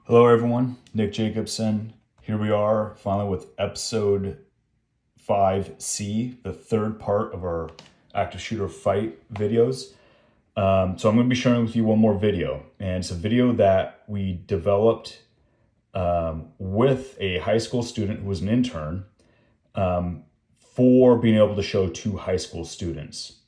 Hello everyone, Nick Jacobson. Here we are finally with episode 5C, the third part of our active shooter fight videos. So I'm going to be sharing with you one more video, and it's a video that we developed with a high school student who was an intern for being able to show two high school students.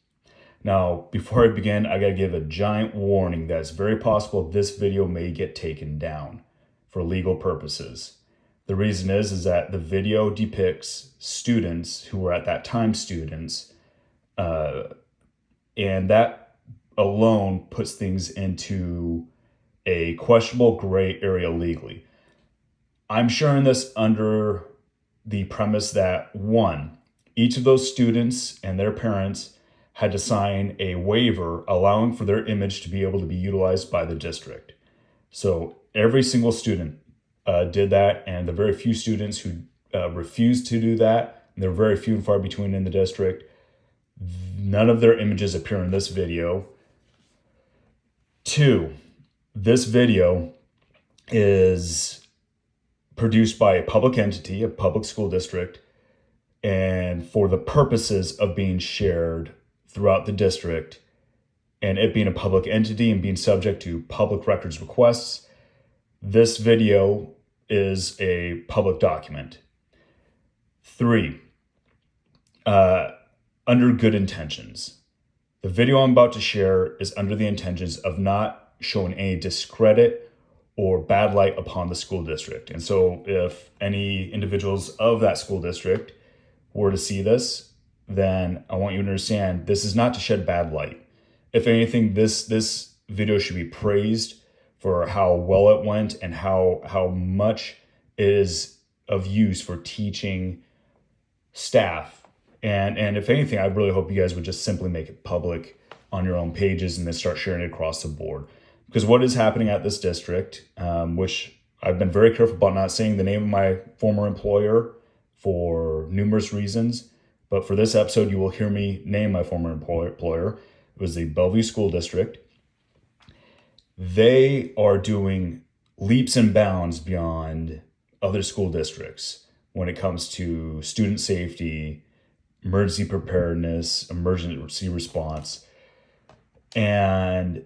Now, before I begin, I gotta give a giant warning that it's very possible this video may get taken down for legal purposes. The reason is that the video depicts students who were at that time students, and that alone puts things into a questionable gray area legally. I'm sharing this under the premise that one, each of those students and their parents had to sign a waiver allowing for their image to be able to be utilized by the district. So every single student did that, and the very few students who refused to do that, and they're very few and far between in the district, none of their images appear in this video. Two, this video is produced by a public entity, a public school district, and for the purposes of being shared throughout the district, and it being a public entity and being subject to public records requests, this video is a public document. Three, under good intentions. The video I'm about to share is under the intentions of not showing any discredit or bad light upon the school district. And so if any individuals of that school district were to see this, then I want you to understand this is not to shed bad light. If anything, this video should be praised for how well it went and how much it is of use for teaching staff. And if anything, I really hope you guys would just simply make it public on your own pages and then start sharing it across the board. Because what is happening at this district, which I've been very careful about not saying the name of my former employer for numerous reasons, but for this episode, you will hear me name my former employer. It was the Bellevue School District. They are doing leaps and bounds beyond other school districts when it comes to student safety, emergency preparedness, emergency response. And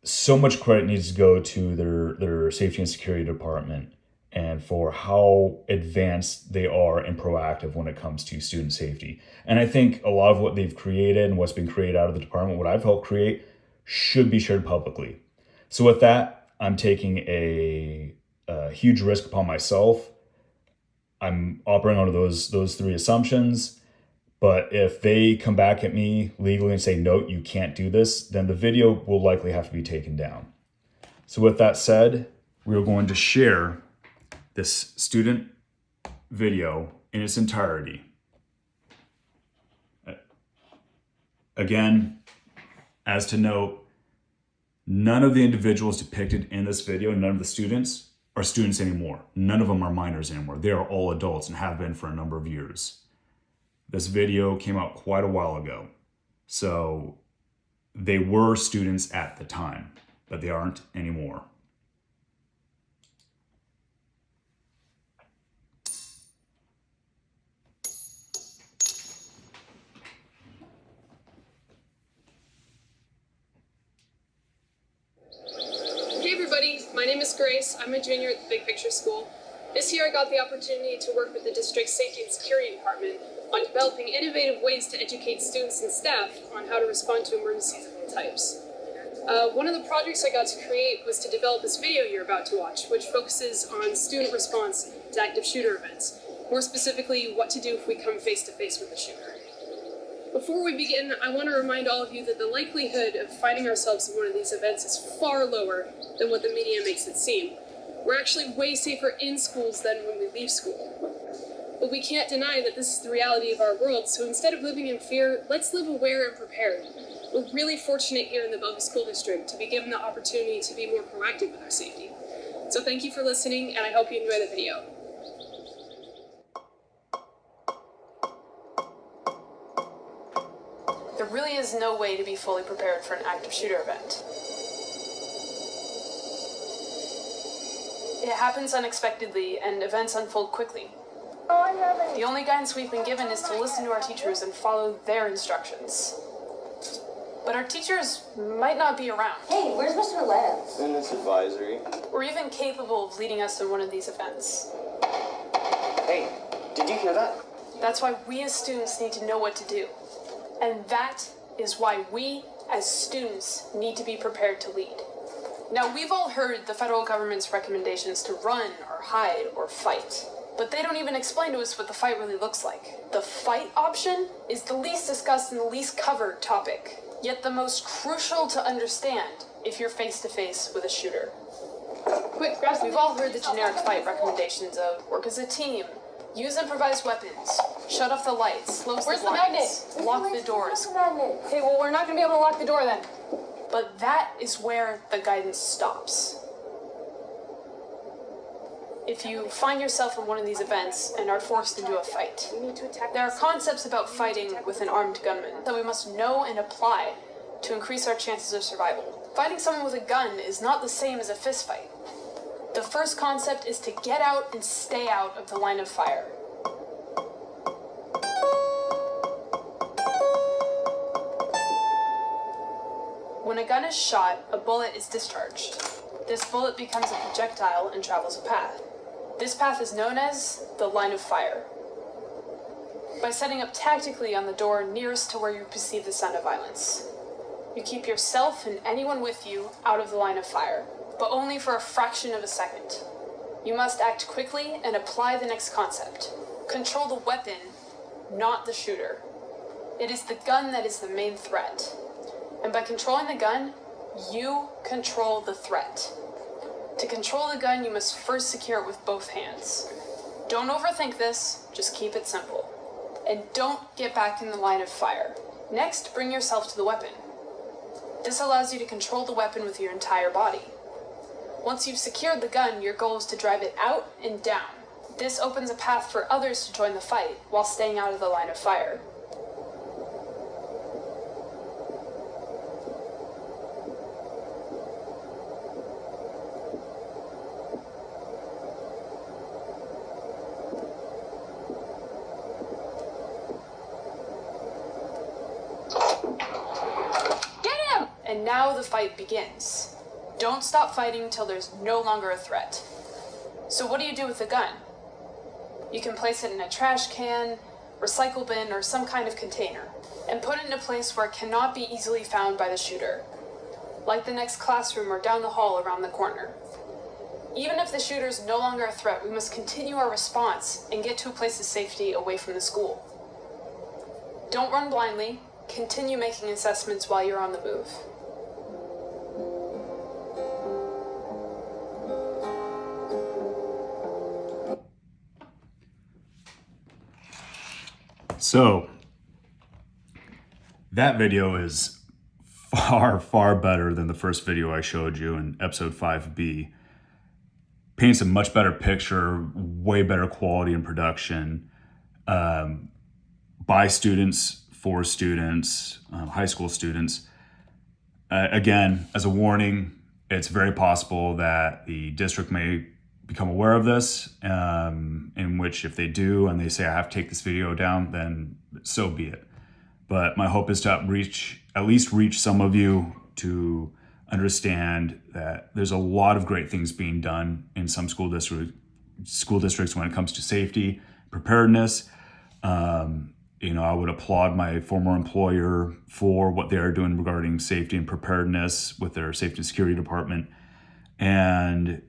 so much credit needs to go to their safety and security department and for how advanced they are and proactive when it comes to student safety. And I think a lot of what they've created and what's been created out of the department, what I've helped create, should be shared publicly. So with that, I'm taking a huge risk upon myself. I'm operating under those three assumptions. But if they come back at me legally and say, no, you can't do this, then the video will likely have to be taken down. So with that said, we're going to share this student video in its entirety. Again, as to note, none of the individuals depicted in this video, none of the students are students anymore. None of them are minors anymore. They are all adults and have been for a number of years. This video came out quite a while ago. So they were students at the time, but they aren't anymore. Hey everybody, my name is Grace. I'm a junior at the Big Picture School. This year I got the opportunity to work with the district's safety and security department on developing innovative ways to educate students and staff on how to respond to emergencies of all types. One of the projects I got to create was to develop this video you're about to watch, which focuses on student response to active shooter events. More specifically, what to do if we come face to face with a shooter. Before we begin, I want to remind all of you that the likelihood of finding ourselves in one of these events is far lower than what the media makes it seem. We're actually way safer in schools than when we leave school. But we can't deny that this is the reality of our world, so instead of living in fear, let's live aware and prepared. We're really fortunate here in the Bellevue School District to be given the opportunity to be more proactive with our safety. So thank you for listening, and I hope you enjoy the video. There really is no way to be fully prepared for an active shooter event. It happens unexpectedly and events unfold quickly. The only guidance we've been given is to listen to our teachers and follow their instructions. But our teachers might not be around, Hey, where's Mr. Lance? In this advisory. or even capable of leading us in one of these events. Hey, did you hear that? That's why we as students need to know what to do. And that is why we as students need to be prepared to lead. Now, we've all heard the federal government's recommendations to run or hide or fight. But they don't even explain to us what the fight really looks like. The fight option is the least discussed and the least covered topic, yet the most crucial to understand if you're face to face with a shooter. Quick, grab some. We've all heard the generic fight recommendations of work as a team, use improvised weapons, shut off the lights, close Where's the the blinds, lock the doors. Okay, well, we're not gonna be able to lock the door then. But that is where the guidance stops. If you find yourself in one of these events and are forced into a fight, We need to attack. there are concepts about fighting with an armed gunman that we must know and apply to increase our chances of survival. Fighting someone with a gun is not the same as a fist fight. The first concept is to get out and stay out of the line of fire. When a gun is shot, a bullet is discharged. This bullet becomes a projectile and travels a path. This path is known as the line of fire. By setting up tactically on the door nearest to where you perceive the sound of violence, you keep yourself and anyone with you out of the line of fire, but only for a fraction of a second. You must act quickly and apply the next concept. Control the weapon, not the shooter. It is the gun that is the main threat. And by controlling the gun, you control the threat. To control the gun, you must first secure it with both hands. Don't overthink this, just keep it simple. And don't get back in the line of fire. Next, bring yourself to the weapon. This allows you to control the weapon with your entire body. Once you've secured the gun, your goal is to drive it out and down. This opens a path for others to join the fight while staying out of the line of fire. And now the fight begins. Don't stop fighting till there's no longer a threat. So what do you do with the gun? You can place it in a trash can, recycle bin, or some kind of container, and put it in a place where it cannot be easily found by the shooter, like the next classroom or down the hall around the corner. Even if the shooter is no longer a threat, we must continue our response and get to a place of safety away from the school. Don't run blindly. Continue making assessments while you're on the move. So that video is far, far better than the first video I showed you in episode 5B. Paints a much better picture, way better quality in production, by students, for students, high school students. Again, as a warning, it's very possible that the district may become aware of this, in which if they do and they say I have to take this video down, then so be it. But my hope is to at least reach some of you to understand that there's a lot of great things being done in some school districts when it comes to safety, preparedness. I would applaud my former employer for what they are doing regarding safety and preparedness with their safety and security department. And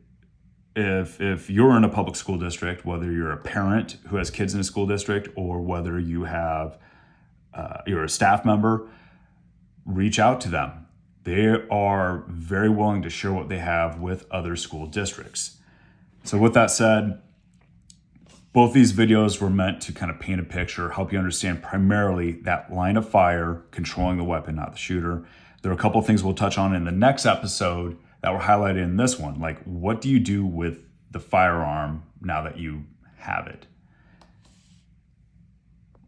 if you're in a public school district, whether you're a parent who has kids in a school district or whether you're a staff member, reach out to them. They are very willing to share what they have with other school districts. So with that said, both these videos were meant to kind of paint a picture, help you understand primarily that line of fire, controlling the weapon, not the shooter. There are a couple of things we'll touch on in the next episode that were highlighted in this one, like what do you do with the firearm now that you have it?